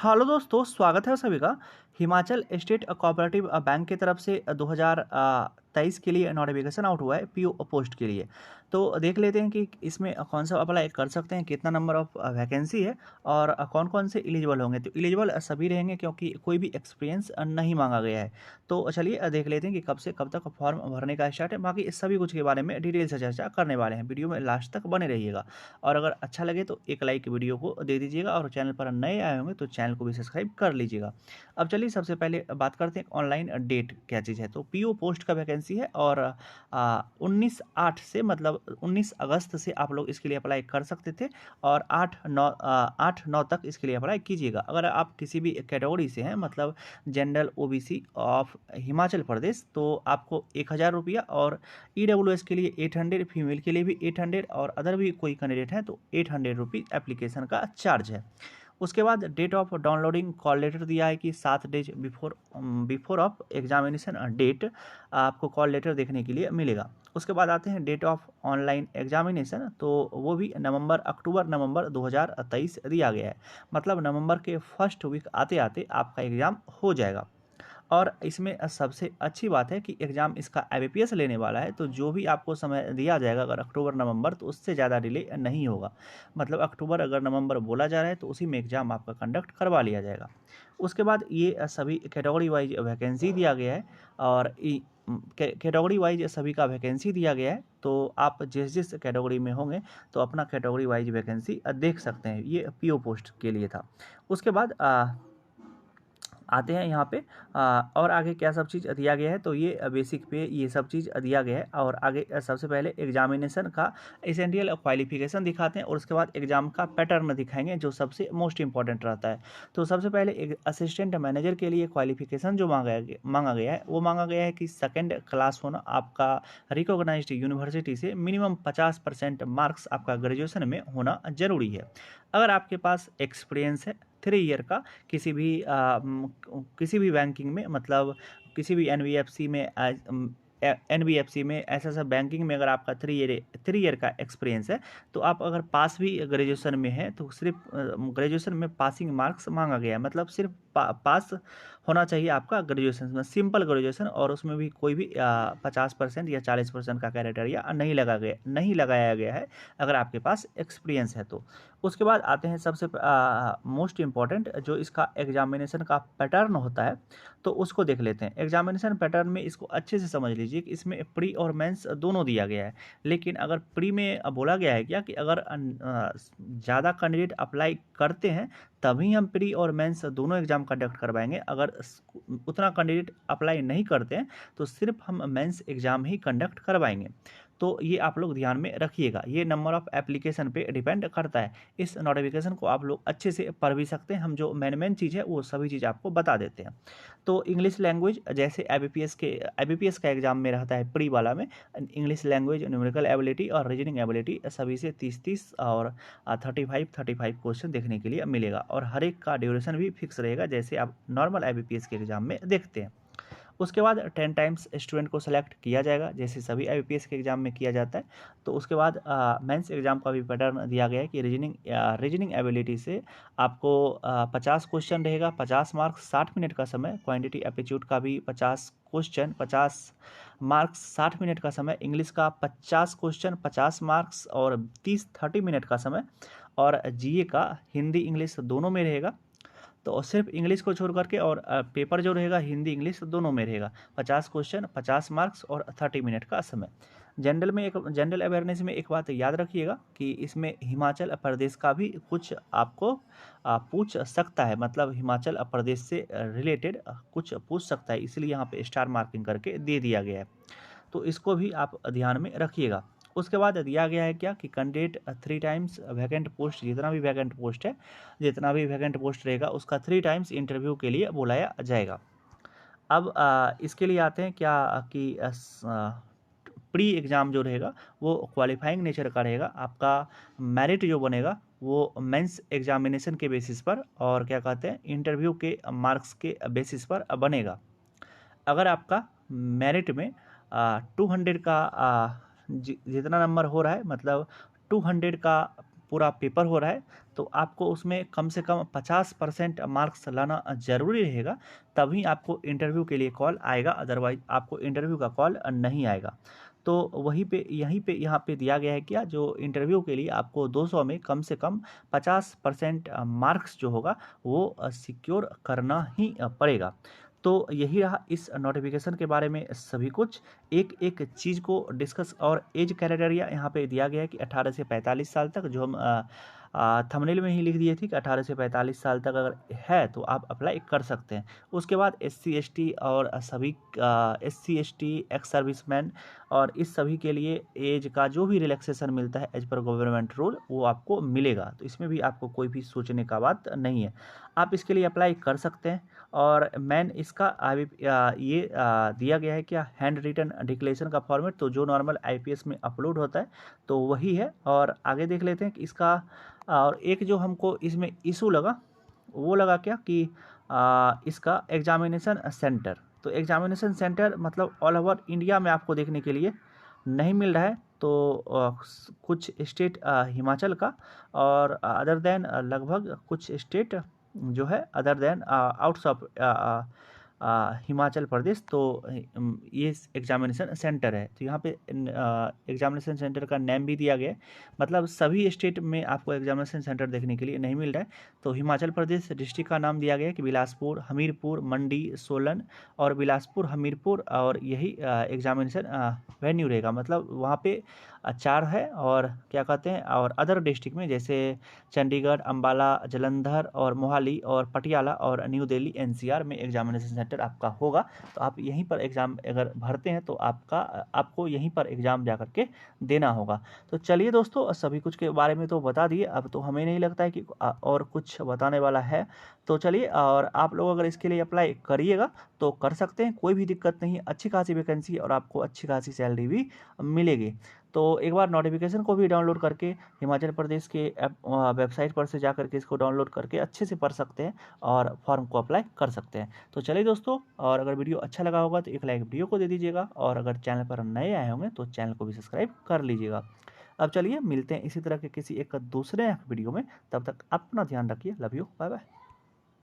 Hello दोस्तों, स्वागत है सभी का। हिमाचल स्टेट कोऑपरेटिव बैंक की तरफ से 2023 के लिए नोटिफिकेशन आउट हुआ है पीओ पोस्ट के लिए। तो देख लेते हैं कि इसमें कौन सा अप्लाई कर सकते हैं, कितना नंबर ऑफ वैकेंसी है और कौन कौन से एलिजिबल होंगे। तो एलिजिबल सभी रहेंगे क्योंकि कोई भी एक्सपीरियंस नहीं मांगा गया है। तो चलिए देख लेते हैं कि कब से कब तक फॉर्म भरने का स्टार्ट है। बाकी इस सभी कुछ के बारे में डिटेल से चर्चा करने वाले हैं। वीडियो में लास्ट तक बने रहिएगा और अगर अच्छा लगे तो एक लाइक वीडियो को दे दीजिएगा और चैनल पर नए आए होंगे तो चैनल को भी सब्सक्राइब कर लीजिएगा। अब चलिए सबसे पहले बात करते हैं ऑनलाइन डेट क्या चीज़ है। तो पीओ पोस्ट का वैकेंसी है और 19/8 से मतलब 19 अगस्त से आप लोग इसके लिए अप्लाई कर सकते थे और 8/9 तक इसके लिए अप्लाई कीजिएगा। अगर आप किसी भी कैटेगरी से हैं मतलब general OBC of Himachal Pradesh तो आपको 1000 रुपया और ईडब्ल्यूएस के लिए 800, फीमेल के लिए भी 800 और अदर भी कोई कैंडिडेट हैं तो 800 रुपीज़ एप्लीकेशन का चार्ज है। उसके बाद date of downloading call letter दिया है कि 7 days before of examination date आपको कॉल लेटर देखने के लिए मिलेगा। उसके बाद आते हैं डेट ऑफ ऑनलाइन एग्जामिनेशन, तो वो भी अक्टूबर नवंबर 2023 दिया गया है। मतलब नवंबर के फर्स्ट वीक आते आते आपका एग्ज़ाम हो जाएगा। और इसमें सबसे अच्छी बात है कि एग्ज़ाम इसका आईबीपीएस लेने वाला है, तो जो भी आपको समय दिया जाएगा अगर अक्टूबर नवंबर तो उससे ज़्यादा डिले नहीं होगा। मतलब अक्टूबर अगर नवंबर बोला जा रहा है तो उसी में एग्ज़ाम आपका कंडक्ट करवा लिया जाएगा। उसके बाद ये सभी कैटेगरी वाइज वैकेंसी दिया गया है और कैटेगरी वाइज सभी का वैकेंसी दिया गया है। तो आप जिस जिस कैटेगरी में होंगे तो अपना कैटेगरी वाइज वैकेंसी देख सकते हैं। ये पीओ पोस्ट के लिए था। उसके बाद आते हैं यहाँ पे और आगे क्या सब चीज़ दिया गया है। तो ये बेसिक पे ये सब चीज़ दिया गया है और आगे सबसे पहले एग्जामिनेशन का एसेंशियल क्वालिफिकेशन दिखाते हैं और उसके बाद एग्जाम का पैटर्न दिखाएंगे जो सबसे मोस्ट इंपॉर्टेंट रहता है। तो सबसे पहले एक असिस्टेंट मैनेजर के लिए क्वालिफिकेशन जो मांगा गया है वो मांगा गया है कि सेकेंड क्लास होना आपका रिकॉग्नाइज्ड यूनिवर्सिटी से मिनिमम 50% मार्क्स आपका ग्रेजुएशन में होना जरूरी है। अगर आपके पास एक्सपीरियंस है 3 ईयर का किसी भी बैंकिंग में मतलब किसी भी एनबीएफसी में ऐसा बैंकिंग में अगर आपका 3 ईयर का एक्सपीरियंस है तो आप अगर पास भी ग्रेजुएशन में है तो सिर्फ ग्रेजुएशन में पासिंग मार्क्स मांगा गया है। मतलब सिर्फ पास होना चाहिए आपका ग्रेजुएशन में, सिंपल ग्रेजुएशन, और उसमें भी कोई भी 50% या 40% का क्राइटेरिया नहीं लगाया गया है अगर आपके पास एक्सपीरियंस है तो। उसके बाद आते हैं सबसे मोस्ट इम्पॉर्टेंट जो इसका एग्जामिनेशन का पैटर्न होता है तो उसको देख लेते हैं। एग्जामिनेशन पैटर्न में इसको अच्छे से समझ लीजिए कि इसमें प्री और मेंस दोनों दिया गया है। लेकिन अगर प्री में बोला गया है क्या कि अगर ज़्यादा कैंडिडेट अप्लाई करते हैं तभी हम प्री और मेंस दोनों एग्जाम कंडक्ट करवाएंगे। अगर उतना कैंडिडेट अप्लाई नहीं करते हैं तो सिर्फ हम मेंस एग्जाम ही कंडक्ट करवाएंगे। तो ये आप लोग ध्यान में रखिएगा, ये नंबर ऑफ़ एप्लीकेशन पे डिपेंड करता है। इस नोटिफिकेशन को आप लोग अच्छे से पढ़ भी सकते हैं, हम जो मेन चीज़ है वो सभी चीज़ आपको बता देते हैं। तो इंग्लिश लैंग्वेज जैसे आईबीपीएस का एग्जाम में रहता है प्री वाला में, इंग्लिश लैंग्वेज, न्यूमेरिकल एबिलिटी और रीजनिंग एबिलिटी सभी से 30-30 और 35-35 क्वेश्चन देखने के लिए मिलेगा और हर एक का ड्यूरेशन भी फिक्स रहेगा जैसे आप नॉर्मल आईबीपीएस के एग्जाम में देखते हैं। उसके बाद 10 टाइम्स स्टूडेंट को सेलेक्ट किया जाएगा जैसे सभी आईबीपीएस के एग्जाम में किया जाता है। तो उसके बाद मेंस एग्जाम का भी पैटर्न दिया गया है कि रीजनिंग एबिलिटी से आपको 50 क्वेश्चन रहेगा, 50 मार्क्स, 60 मिनट का समय। क्वांटिटी एप्टीट्यूड का भी 50 क्वेश्चन, 50 मार्क्स, 60 मिनट का समय। इंग्लिश का 50 क्वेश्चन, 50 मार्क्स और 30 मिनट का समय। और जीए का हिंदी इंग्लिश दोनों में रहेगा, तो सिर्फ इंग्लिश को छोड़ करके और पेपर जो रहेगा हिंदी इंग्लिश दोनों में रहेगा। 50 क्वेश्चन, 50 मार्क्स और 30 मिनट का समय। जनरल अवेयरनेस में एक बात याद रखिएगा कि इसमें हिमाचल प्रदेश का भी कुछ आपको पूछ सकता है, मतलब हिमाचल प्रदेश से रिलेटेड कुछ पूछ सकता है, इसलिए यहाँ पे स्टार मार्किंग करके दे दिया गया है। तो इसको भी आप ध्यान में रखिएगा। उसके बाद दिया गया है क्या कि कैंडिडेट 3 टाइम्स वैकेंट पोस्ट, जितना भी वैकेंट पोस्ट रहेगा उसका 3 टाइम्स इंटरव्यू के लिए बुलाया जाएगा। अब इसके लिए आते हैं क्या कि प्री एग्ज़ाम जो रहेगा वो क्वालिफाइंग नेचर का रहेगा। आपका मेरिट जो बनेगा वो मेंस एग्जामिनेशन के बेसिस पर और क्या कहते हैं इंटरव्यू के मार्क्स के बेसिस पर बनेगा। अगर आपका मेरिट में 200 का जितना नंबर हो रहा है, मतलब 200 का पूरा पेपर हो रहा है तो आपको उसमें कम से कम 50% मार्क्स लाना ज़रूरी रहेगा, तभी आपको इंटरव्यू के लिए कॉल आएगा, अदरवाइज़ आपको इंटरव्यू का कॉल नहीं आएगा। तो वहीं पे यहीं पे यहाँ पे दिया गया है क्या, जो इंटरव्यू के लिए आपको 200 में कम से कम 50% मार्क्स जो होगा वो सिक्योर करना ही पड़ेगा। तो यही रहा इस नोटिफिकेशन के बारे में सभी कुछ, एक एक चीज़ को डिस्कस। और एज क्राइटेरिया यहाँ पे दिया गया है कि 18 से 45 साल तक, जो हम थंबनेल में ही लिख दिए थे कि 18 से 45 साल तक अगर है तो आप अप्लाई कर सकते हैं। उसके बाद SC ST और सभी SC ST एक्स सर्विसमैन और इस सभी के लिए एज का जो भी रिलैक्सेशन मिलता है एज पर गवर्नमेंट रूल वो आपको मिलेगा। तो इसमें भी आपको कोई भी सोचने का बात नहीं है, आप इसके लिए अप्लाई कर सकते हैं। और मैन इसका ये दिया गया है क्या, हैंड रिटन डिक्लेरेशन का फॉर्मेट, तो जो नॉर्मल IPS में अपलोड होता है तो वही है। और आगे देख लेते हैं कि इसका और एक जो हमको इसमें इशू लगा वो लगा क्या कि इसका एग्जामिनेशन सेंटर, तो एग्जामिनेशन सेंटर मतलब ऑल ओवर इंडिया में आपको देखने के लिए नहीं मिल रहा है। तो कुछ स्टेट हिमाचल का और अदर देन लगभग कुछ स्टेट जो है other than outs of Himachal Pradesh, तो ये एग्जामिनेशन सेंटर है। तो यहाँ पे एग्जामिनेशन सेंटर का नेम भी दिया गया है, मतलब सभी स्टेट में आपको एग्जामिनेशन सेंटर देखने के लिए नहीं मिल रहा है। तो हिमाचल प्रदेश डिस्ट्रिक्ट का नाम दिया गया है कि बिलासपुर, हमीरपुर, मंडी, सोलन और बिलासपुर, हमीरपुर, और यही एग्जामिनेशन वेन्यू रहेगा। मतलब वहाँ पे 4 है, और क्या कहते हैं, और अदर डिस्ट्रिक्ट में जैसे चंडीगढ़, अंबाला, जालंधर और मोहाली और पटियाला और न्यू दिल्ली NCR में एग्जामिनेशन सेंटर आपका होगा। तो आप यहीं पर एग्ज़ाम अगर भरते हैं तो आपको यहीं पर एग्ज़ाम जा करके देना होगा। तो चलिए दोस्तों, सभी कुछ के बारे में तो बता दिए, अब तो हमें नहीं लगता है कि और कुछ बताने वाला है। तो चलिए, और आप लोग अगर इसके लिए अप्लाई करिएगा तो कर सकते हैं, कोई भी दिक्कत नहीं है, अच्छी खासी वैकेंसी और आपको अच्छी खासी सैलरी भी मिलेगी। तो एक बार नोटिफिकेशन को भी डाउनलोड करके हिमाचल प्रदेश के वेबसाइट पर से जा करके इसको डाउनलोड करके अच्छे से पढ़ सकते हैं और फॉर्म को अप्लाई कर सकते हैं। तो चलिए दोस्तों, और अगर वीडियो अच्छा लगा होगा तो एक लाइक वीडियो को दे दीजिएगा, और अगर चैनल पर नए आए होंगे तो चैनल को भी सब्सक्राइब कर लीजिएगा। अब चलिए मिलते हैं इसी तरह के किसी एक दूसरे वीडियो में, तब तक अपना ध्यान रखिए। Love you, bye bye.